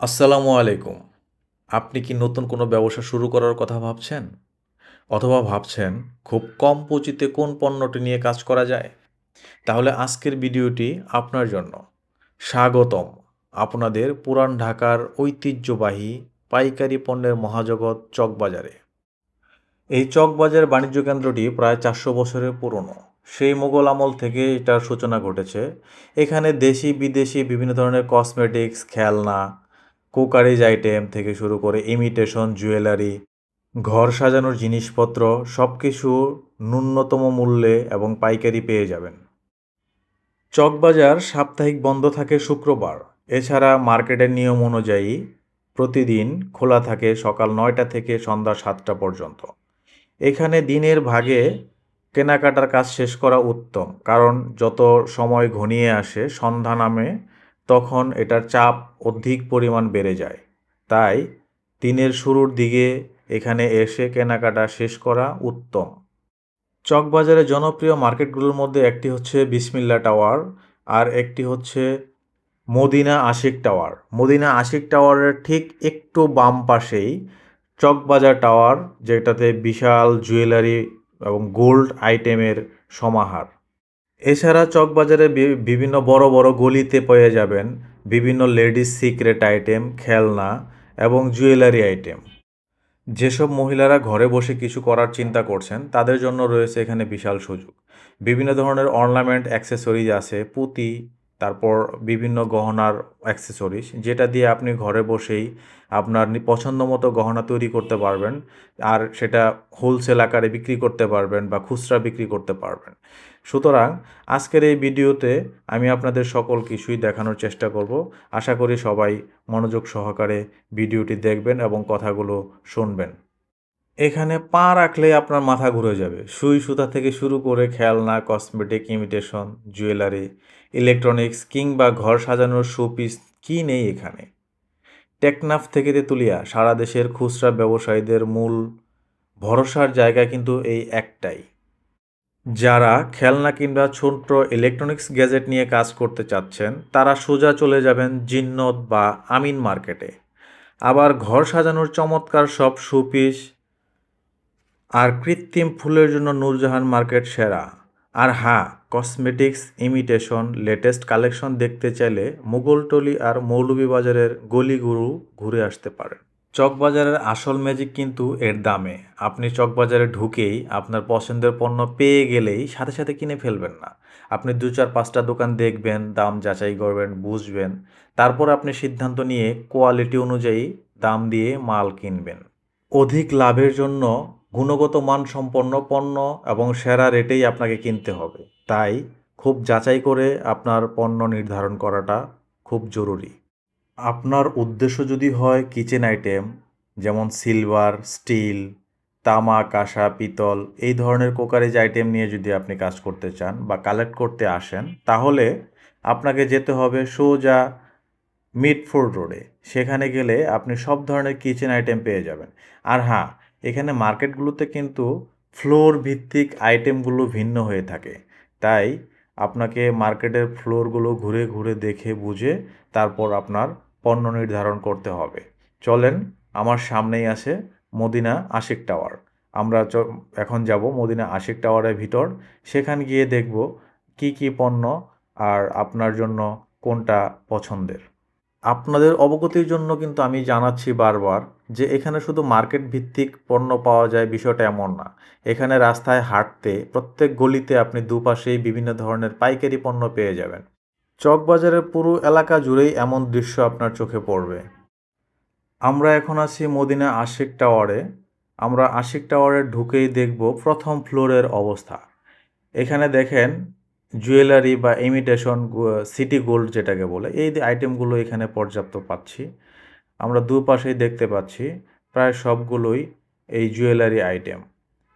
আসসালামু আলাইকুম। আপনি কি নতুন কোনো ব্যবসা শুরু করার কথা ভাবছেন? অথবা ভাবছেন খুব কম পুঁজিতে কোন পণ্যটি নিয়ে কাজ করা যায়? তাহলে আজকের ভিডিওটি আপনার জন্য। স্বাগতম আপনাদের পুরান ঢাকার ঐতিহ্যবাহী পাইকারি পণ্যের মহাজগৎ চকবাজারে। এই চকবাজার বাণিজ্য কেন্দ্রটি প্রায় 400 বছরের পুরনো। সেই মুঘল আমল থেকে এটার সূচনা ঘটেছে। এখানে দেশি বিদেশি বিভিন্ন ধরনের কসমেটিক্স, খেলনা, কুকারিজ আইটেম থেকে শুরু করে ইমিটেশন জুয়েলারি, ঘর সাজানোর জিনিসপত্র সব কিছু ন্যূনতম মূল্যে এবং পাইকারি পেয়ে যাবেন। চকবাজার সাপ্তাহিক বন্ধ থাকে শুক্রবার। এছাড়া মার্কেটের নিয়ম অনুযায়ী প্রতিদিন খোলা থাকে সকাল 9টা থেকে সন্ধ্যা 7টা পর্যন্ত। এখানে দিনের ভাগে কেনাকাটার কাজ শেষ করা উত্তম, কারণ যত সময় ঘনিয়ে আসে সন্ধ্যা নামে তখন এটার চাপ অধিক পরিমাণ বেড়ে যায়। তাই দিনের শুরুর দিকে এখানে এসে কেনাকাটা শেষ করা উত্তম। চকবাজারের জনপ্রিয় মার্কেটগুলোর মধ্যে একটি হচ্ছে বিসমিল্লা টাওয়ার, আর একটি হচ্ছে মদিনা আশিক টাওয়ার। মদিনা আশিক টাওয়ারের ঠিক একটু বাম পাশেই চকবাজার টাওয়ার, যেটাতে বিশাল জুয়েলারি এবং গোল্ড আইটেমের সমাহার। এছাড়া চকবাজারে বিভিন্ন বড় বড় গলিতে পেয়ে যাবেন বিভিন্ন লেডিস সিক্রেট আইটেম, খেলনা এবং জুয়েলারি আইটেম। যেসব মহিলারা ঘরে বসে কিছু করার চিন্তা করছেন তাদের জন্য রয়েছে এখানে বিশাল সুযোগ। বিভিন্ন ধরনের অর্নামেন্ট অ্যাক্সেসরিজ আছে, পুঁতি, তারপর বিভিন্ন গহনার অ্যাক্সেসরিজ, যেটা দিয়ে আপনি ঘরে বসেই আপনার পছন্দ মতো গহনা তৈরি করতে পারবেন, আর সেটা হোলসেল আকারে বিক্রি করতে পারবেন বা খুচরা বিক্রি করতে পারবেন। সুতরাং আজকের এই ভিডিওতে আমি আপনাদের সকল কিছুই দেখানোর চেষ্টা করব। আশা করি সবাই মনোযোগ সহকারে ভিডিওটি দেখবেন এবং কথাগুলো শুনবেন। এখানে পা রাখলেই আপনার মাথা ঘুরে যাবে। সুই সুতা থেকে শুরু করে খেলনা, কসমেটিক, ইমিটেশন, জুয়েলারি, ইলেকট্রনিক্স কিংবা ঘর সাজানোর শোপিস, কী নেই এখানে। টেকনাফ থেকে তেঁতুলিয়া সারা দেশের খুচরা ব্যবসায়ীদের মূল ভরসার জায়গা কিন্তু এই একটাই। যারা খেলনা কিংবা ছোট্ট ইলেকট্রনিক্স গ্যাজেট নিয়ে কাজ করতে চাচ্ছেন তারা সোজা চলে যাবেন জিন্নত বা আমিন মার্কেটে। আবার ঘর সাজানোর চমৎকার সব শোপিস আর কৃত্রিম ফুলের জন্য নূরজাহান মার্কেট সেরা। আর হ্যাঁ, কসমেটিক্স, ইমিটেশন, লেটেস্ট কালেকশন দেখতে চাইলে মুঘলটলি আর মৌলভীবাজারের গলিগুরু ঘুরে আসতে পারেন। চকবাজারের আসল ম্যাজিক কিন্তু এর দামে। আপনি চকবাজারে ঢুকেই আপনার পছন্দের পণ্য পেয়ে গেলেই সাথে সাথে কিনে ফেলবেন না। আপনি 2-4-5টা দোকান দেখবেন, দাম যাচাই করবেন, বুঝবেন, তারপর আপনি সিদ্ধান্ত নিয়ে কোয়ালিটি অনুযায়ী দাম দিয়ে মাল কিনবেন। অধিক লাভের জন্য গুণগত মানসম্পন্ন পণ্য এবং সেরা রেটেই আপনাকে কিনতে হবে। তাই খুব যাচাই করে আপনার পণ্য নির্ধারণ করাটা খুব জরুরি। আপনার উদ্দেশ্য যদি হয় কিচেন আইটেম, যেমন সিলভার, স্টিল, তামা, কাঁসা, পিতল, এই ধরনের কুকারিজ আইটেম নিয়ে যদি আপনি কাজ করতে চান বা কালেক্ট করতে আসেন, তাহলে আপনাকে যেতে হবে সোজা মিটফোর্ড রোডে। সেখানে গেলে আপনি সব ধরনের কিচেন আইটেম পেয়ে যাবেন। আর হ্যাঁ, এখানে মার্কেটগুলোতে কিন্তু ফ্লোর ভিত্তিক আইটেমগুলো ভিন্ন হয়ে থাকে। তাই আপনাকে মার্কেটের ফ্লোরগুলো ঘুরে ঘুরে দেখে বুঝে তারপর আপনার পণ্য নির্ধারণ করতে হবে। চলেন, আমার সামনেই আছে মদিনা আশিক টাওয়ার। আমরা এখন যাব মদিনা আশিক টাওয়ারের ভিতর। সেখানে গিয়ে দেখব কি কি পণ্য আর আপনার জন্য কোনটা পছন্দের। আপনাদের অবগতির জন্য কিন্তু আমি জানাচ্ছি বারবার যে এখানে শুধু মার্কেট ভিত্তিক পণ্য পাওয়া যায় বিষয়টা এমন না। এখানে রাস্তায় হাঁটতে প্রত্যেক গলিতে আপনি দুপাশেই বিভিন্ন ধরনের পাইকারি পণ্য পেয়ে যাবেন। চকবাজারের পুরো এলাকা জুড়েই এমন দৃশ্য আপনার চোখে পড়বে। আমরা এখন আছি মদিনা আশিক টাওয়ারে। আমরা আশিক টাওয়ারে ঢুকেই দেখব প্রথম ফ্লোরের অবস্থা। এখানে দেখেন জুয়েলারি বা ইমিটেশন সিটি গোল্ড যেটাকে বলে এই আইটেমগুলো এখানে পর্যাপ্ত পাচ্ছি। আমরা দুপাশেই দেখতে পাচ্ছি প্রায় সবগুলোই এই জুয়েলারি আইটেম।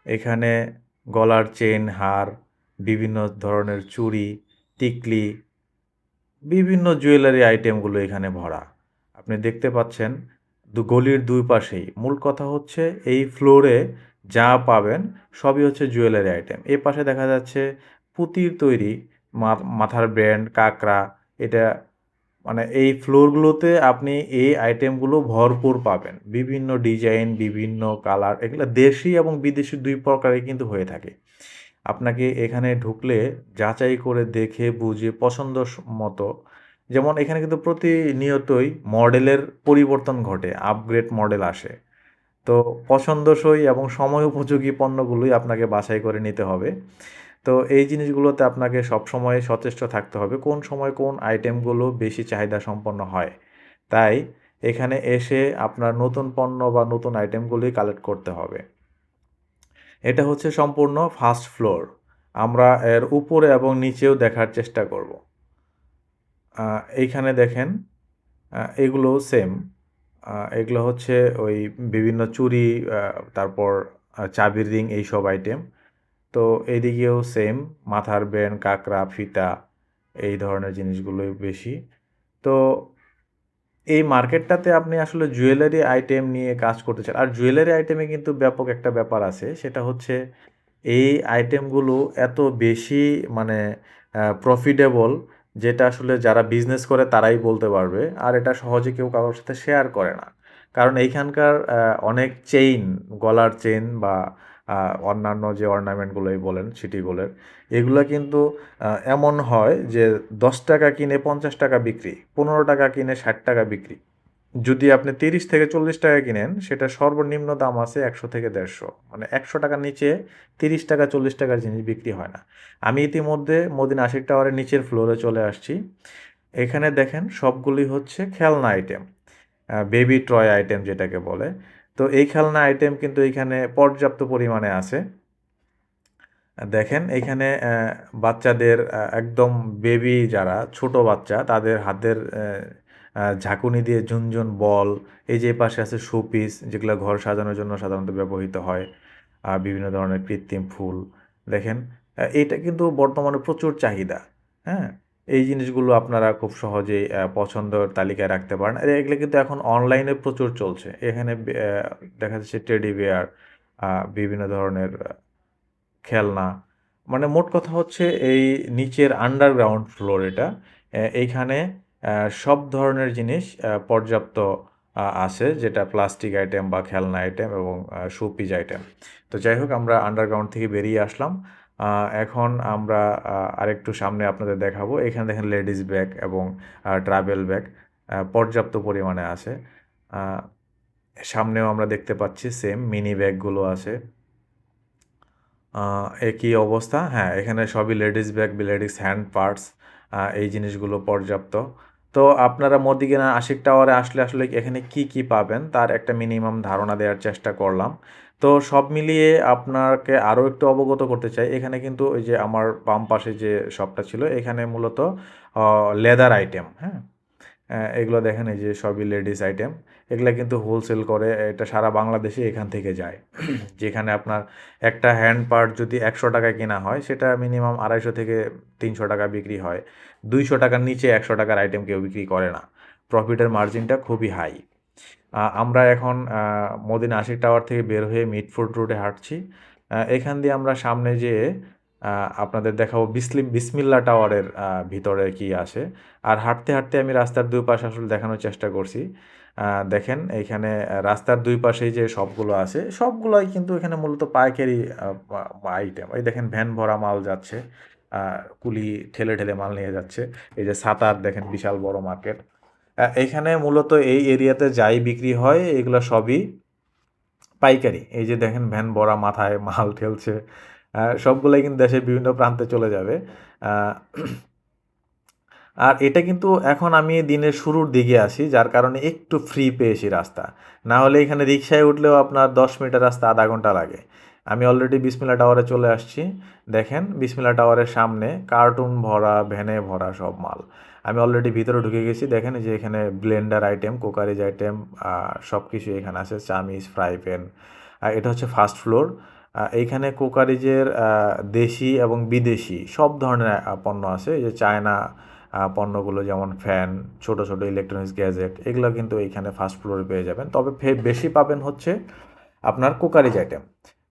এখানে গলার চেন, হার, বিভিন্ন ধরনের চুড়ি, টিকলি, বিভিন্ন জুয়েলারি আইটেমগুলো এখানে ভরা। আপনি দেখতে পাচ্ছেন গলির দুই পাশেই। মূল কথা হচ্ছে এই ফ্লোরে যা পাবেন সবই হচ্ছে জুয়েলারি আইটেম। এই পাশে দেখা যাচ্ছে পুঁতির তৈরি মাথার ব্যান্ড, কাঁকড়া, এটা মানে এই ফ্লোরগুলোতে আপনি এই আইটেমগুলো ভরপুর পাবেন। বিভিন্ন ডিজাইন, বিভিন্ন কালার, এগুলো দেশি এবং বিদেশি ২ প্রকারেই কিন্তু হয়ে থাকে। আপনাকে এখানে ঢুকলে যাচাই করে দেখে বুঝে পছন্দ মতো, যেমন এখানে কিন্তু প্রতিনিয়তই মডেলের পরিবর্তন ঘটে, আপগ্রেড মডেল আসে। তো পছন্দসই এবং সময় উপযোগী পণ্যগুলোই আপনাকে বাছাই করে নিতে হবে। তো এই জিনিসগুলোতে আপনাকে সবসময় সচেষ্ট থাকতে হবে কোন সময় কোন আইটেমগুলো বেশি চাহিদা সম্পন্ন হয়। তাই এখানে এসে আপনার নতুন পণ্য বা নতুন আইটেমগুলোই কালেক্ট করতে হবে। এটা হচ্ছে সম্পূর্ণ ফার্স্ট ফ্লোর। আমরা এর উপরে এবং নিচেও দেখার চেষ্টা করব। এইখানে দেখেন এগুলোও সেম। এগুলো হচ্ছে ওই বিভিন্ন চুড়ি, তারপর চাবির রিং, এইসব আইটেম। তো এদিকেও সেম, মাথার ব্যান্ড, কাঁকড়া, ফিতা, এই ধরনের জিনিসগুলোই বেশি। তো এই মার্কেটটাতে আপনি আসলে জুয়েলারি আইটেম নিয়ে কাজ করতে চান। আর জুয়েলারি আইটেমে কিন্তু ব্যাপক একটা ব্যাপার আছে, সেটা হচ্ছে এই আইটেমগুলো এত বেশি মানে প্রফিটেবল, যেটা আসলে যারা বিজনেস করে তারাই বলতে পারবে। আর এটা সহজে কেউ কারোর সাথে শেয়ার করে না। কারণ এইখানকার অনেক চেইন, গলার চেইন বা অন্যান্য যে অর্নামেন্টগুলোই বলেন সিটি গোল্ডের, এগুলা কিন্তু এমন হয় যে ৳১০ কিনে ৳৫০ বিক্রি, ৳১৫ কিনে ৳৬০ বিক্রি। যদি আপনি ৳৩০ থেকে ৳৪০ কিনেন, সেটা সর্বনিম্ন দাম আছে ৳১০০ থেকে ৳১৫০। মানে ৳১০০ র নিচে ৳৩০ ৳৪০ জিনিস বিক্রি হয় না। আমি ইতিমধ্যে মদিনা আশিক টাওয়ারের নিচের ফ্লোরে চলে আসছি। এখানে দেখেন সবগুলি হচ্ছে খেলনা আইটেম, বেবি টয় আইটেম যেটাকে বলে। তো এই খেলনা আইটেম কিন্তু এইখানে পর্যাপ্ত পরিমাণে আছে। দেখেন এইখানে বাচ্চাদের একদম বেবি যারা ছোট বাচ্চা, তাদের হাতের ঝাঁকুনি দিয়ে ঝুনঝুন বল, এই যে পাশে আছে শোপিস, যেগুলো ঘর সাজানোর জন্য সাধারণত ব্যবহৃত হয়, বিভিন্ন ধরনের কৃত্রিম ফুল। দেখেন এটা কিন্তু বর্তমানে প্রচুর চাহিদা। হ্যাঁ? এই জিনিসগুলো আপনারা খুব সহজেই পছন্দের তালিকায় রাখতে পারেন। আর এগুলো কিন্তু এখন অনলাইনে প্রচুর চলছে। এখানে দেখা যাচ্ছে টেডি বিয়ার, বিভিন্ন ধরনের খেলনা। মানে মোট কথা হচ্ছে এই নিচের আন্ডারগ্রাউন্ড ফ্লোর এটা। এইখানে সব ধরনের জিনিস পর্যাপ্ত আছে, যেটা প্লাস্টিক আইটেম বা খেলনা আইটেম এবং শোপিস আইটেম। তো যাই হোক, আমরা আন্ডারগ্রাউন্ড থেকে বেরিয়ে আসলাম। এখন আমরা আরেকটু সামনে আপনাদের দেখাবো। এখানে দেখেন লেডিস ব্যাগ এবং ট্রাভেল ব্যাগ পর্যাপ্ত পরিমাণে আছে। আ সামনেও আমরা দেখতে পাচ্ছি সেম মিনি ব্যাগগুলো আছে। একই অবস্থা। হ্যাঁ, এখানে সবই ladies bag, ladies hand parts, এই জিনিসগুলো পর্যাপ্ত। তো আপনারা মদিনা আশিক টাওয়ারে আসলে আসলে এখানে কি পাবেন তার একটা মিনিমাম ধারণা দেওয়ার চেষ্টা করলাম। তো সব মিলিয়ে আপনাকে আরও একটু অবগত করতে চাই। এখানে কিন্তু ওই যে আমার বাম পাশে যে শপটা ছিল, এখানে মূলত লেদার আইটেম, হ্যাঁ? এগুলো দেখেন এই যে সবই লেডিস আইটেম। এগুলা কিন্তু হোলসেল করে, এটা সারা বাংলাদেশে এখান থেকে যায়। যেখানে আপনার একটা হ্যান্ড পার্ট যদি ৳১০০ কেনা হয়, সেটা মিনিমাম ৳২৫০ থেকে ৳৩০০ বিক্রি হয়। ৳২০০ র নিচে ৳১০০ আইটেম কেউ বিক্রি করে না। প্রফিটের মার্জিনটা খুবই হাই। আমরা এখন মদিনা আশিক টাওয়ার থেকে বের হয়ে মিটফোর্ড রোডে হাঁটছি। এখান দিয়ে আমরা সামনে যেয়ে আপনাদের দেখাবো বিসমিল্লাহ টাওয়ারের ভিতরে কি আছে। আর হাঁটতে আমি রাস্তার ২ পাশে আসলে দেখানোর চেষ্টা করছি। দেখেন এইখানে রাস্তার ২ পাশেই যে শপগুলো আছে, সবগুলাই কিন্তু এখানে মূলত পাইকারি আইটেম। এই দেখেন ভ্যান ভরা মাল যাচ্ছে। আ কুলি ঠেলে মাল নিয়ে যাচ্ছে। এই যে সাতার দেখেন, বিশাল বড় মার্কেট। এইখানে মূলত এই এরিয়াতে যাই বিক্রি হয়, এগুলো সবই পাইকারি। এই যে দেখেন ভ্যান ভরা মাথায় মাল ঠেলছে। সবগুলাই কিন্তু দেশের বিভিন্ন প্রান্তে চলে যাবে। আ আর এটা কিন্তু এখন আমি দিনের শুরুর দিকে আছি, যার কারণে একটু ফ্রি পেয়েছি রাস্তা। না হলে এখানে রিক্সায় উঠলেও আপনার ১০ মিনিটের রাস্তা ০.৫ ঘন্টা লাগে। আমি অলরেডি বিসমিল্লাহ টাওয়ারে চলে আসছি। দেখেন বিসমিল্লাহ টাওয়ারের সামনে কার্টুন ভরা, ভ্যানে ভরা সব মাল। আমি অলরেডি ভিতরে ঢুকে গেছি। দেখেন যে এখানে ব্লেন্ডার আইটেম, কোকারিজ আইটেম, সবকিছু এখানে আছে। চামিচ, ফ্রাই প্যান। এটা হচ্ছে ফার্স্ট ফ্লোর। এইখানে কোকারিজের দেশি এবং বিদেশি সব ধরনের পণ্য আছে। এই যে চায়না পণ্যগুলো, যেমন ফ্যান, ছোট ইলেকট্রনিক্স গ্যাজেট, এগুলো কিন্তু এইখানে ফার্স্ট ফ্লোরে পেয়ে যাবেন। তবে বেশি পাবেন হচ্ছে আপনার কুকারিজ আইটেম।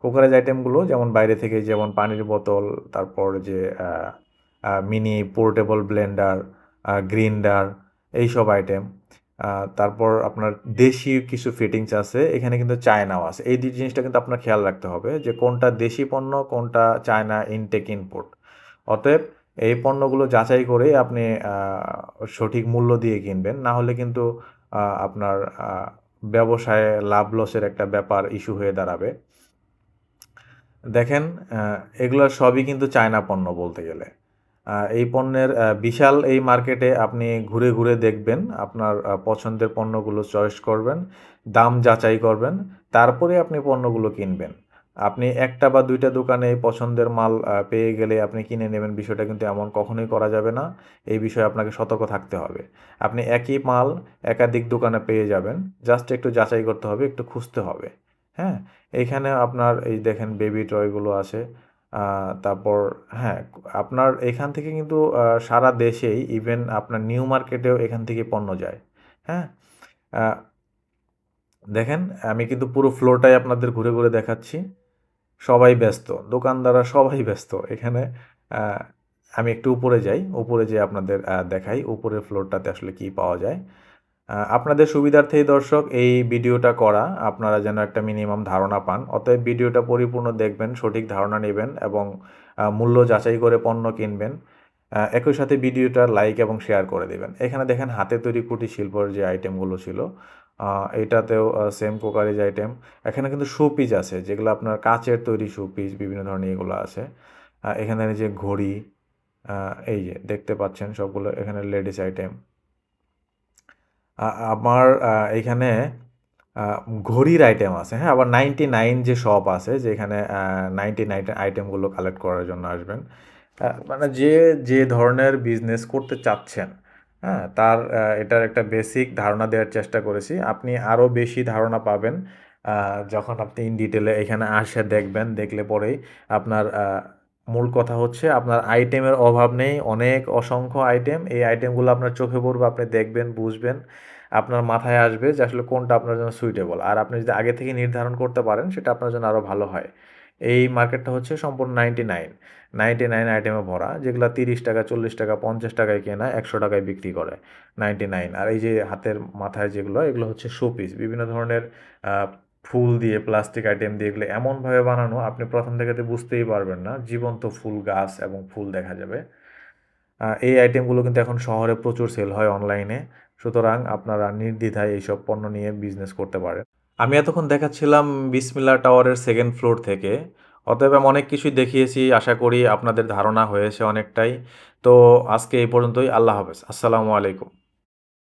কুকারিজ আইটেমগুলো যেমন বাইরে থেকে, যেমন পানির বোতল, তারপর যে মিনি পোর্টেবল ব্লেন্ডার, গ্রিন্ডার, এইসব আইটেম। তারপর আপনার দেশি কিছু ফিটিংস আছে, এখানে কিন্তু চায়নাও আছে। এই জিনিসটা কিন্তু আপনার খেয়াল রাখতে হবে যে কোনটা দেশি পণ্য, কোনটা চায়না ইনটেক ইনপুট। অতএব এই পণ্যগুলো যাচাই করেই আপনি সঠিক মূল্য দিয়ে কিনবেন। না হলে কিন্তু আপনার ব্যবসায়ে লাভ লসের একটা ব্যাপার ইস্যু হয়ে দাঁড়াবে। দেখেন, এগুলো সবই কিন্তু চায়না পণ্য বলতে গেলে। এই পণ্যের বিশাল এই মার্কেটে আপনি ঘুরে, ঘুরে দেখবেন, আপনার পছন্দের পণ্যগুলো চয়েস করবেন, দাম যাচাই করবেন, তারপরে আপনি পণ্যগুলো কিনবেন। আপনি ১ টা বা ২ টা দোকানে পছন্দের মাল পেয়ে গেলে আপনি কিনে নেবেন, বিষয়টা কিন্তু এমন কখনোই করা যাবে না। এই বিষয়ে আপনাকে সতর্ক থাকতে হবে। আপনি একই মাল একাধিক দোকানে পেয়ে যাবেন। জাস্ট একটু যাচাই করতে হবে, একটু খুঁজতে হবে। হ্যাঁ? এইখানে আপনার এই দেখেন বেবি টয়গুলো আছে। তারপর হ্যাঁ, আপনার এখান থেকে কিন্তু সারা দেশেই ইভেন আপনার নিউ মার্কেটেও এখান থেকে পণ্য যায়। হ্যাঁ? আ দেখেন, আমি কিন্তু পুরো ফ্লোরটাই আপনাদের ঘুরে, ঘুরে দেখাচ্ছি। সবাই ব্যস্ত। দোকানদাররা সবাই ব্যস্ত। এখানে আ আমি একটু উপরে যাই। উপরে যেয়ে আপনাদের দেখাই উপরের ফ্লোরটাতে আসলে কি পাওয়া যায়। আপনাদের সুবিধার্থেই দর্শক এই ভিডিওটা করা। আপনারা যেন একটা মিনিমাম ধারণা পান। অতএব ভিডিওটা পরিপূর্ণ দেখবেন, সঠিক ধারণা নিবেন এবং মূল্য যাচাই করে পণ্য কিনবেন। একই সাথে ভিডিওটা লাইক এবং শেয়ার করে দিবেন। এখানে দেখেন হাতে তৈরি কুটির শিল্পর যে আইটেমগুলো ছিল, এটাতেও সেম কোকারিজ আইটেম। এখানে কিন্তু শোপিস আছে, যেগুলো আপনার কাচের তৈরি শোপিস বিভিন্ন ধরনের এগুলো আছে। এখানে এই যে ঘড়ি, আ এই যে দেখতে পাচ্ছেন সবগুলো এখানে লেডিস আইটেম। আমার এইখানে আ ঘড়ির আইটেম আছে, হ্যাঁ? আবার 99 যে শপ আছে যেখানে 99 আইটেমগুলো কালেক্ট করার জন্য আসবেন। মানে যে ধরনের বিজনেস করতে চাচ্ছেন, হ্যাঁ? তার এটার একটা বেসিক ধারণা দেওয়ার চেষ্টা করেছি। আপনি আরও বেশি ধারণা পাবেন আ যখন আপনি ইন ডিটেইলে এখানে আসে দেখবেন। দেখলে পরেই আপনার মূল কথা হচ্ছে আপনার আইটেমের অভাব নেই। অনেক অসংখ্য আইটেম। এই আইটেমগুলো আপনার চোখে পড়বে, আপনি দেখবেন, বুঝবেন। আপনার মাথায় আসবে যে আসলে কোনটা আপনার জন্য সুইটেবল। আর আপনি যদি আগে থেকে নির্ধারণ করতে পারেন সেটা আপনার জন্য আরও ভালো হয়। এই মার্কেটটা হচ্ছে সম্পূর্ণ 99 আইটেমে ভরা, যেগুলা ৳৩০, ৳৪০, ৳৫০ কেনা, ৳১০০ বিক্রি করে। 99 আর এই যে হাতের মাথায় যেগুলো, এগুলো হচ্ছে শোপিস। বিভিন্ন ধরনের আ ফুল দিয়ে, প্লাস্টিক আইটেম দিয়ে এগুলো এমনভাবে বানানো আপনি ১ম দেখাতে বুঝতেই পারবেন না। জীবন্ত ফুল গাছ এবং ফুল দেখা যাবে। এই আইটেমগুলো কিন্তু এখন শহরে প্রচুর সেল হয় অনলাইনে। সুতরাং আপনারা নির্দ্বিধায় এইসব পণ্য নিয়ে বিজনেস করতে পারেন। আমি এতক্ষণ দেখাচ্ছিলাম বিসমিল্লাহ টাওয়ারের 2nd ফ্লোর থেকে। অতএব আমি অনেক কিছুই দেখিয়েছি। আশা করি আপনাদের ধারণা হয়েছে অনেকটাই। তো আজকে এই পর্যন্তই। আল্লাহ হাফেজ। আসসালামু আলাইকুম।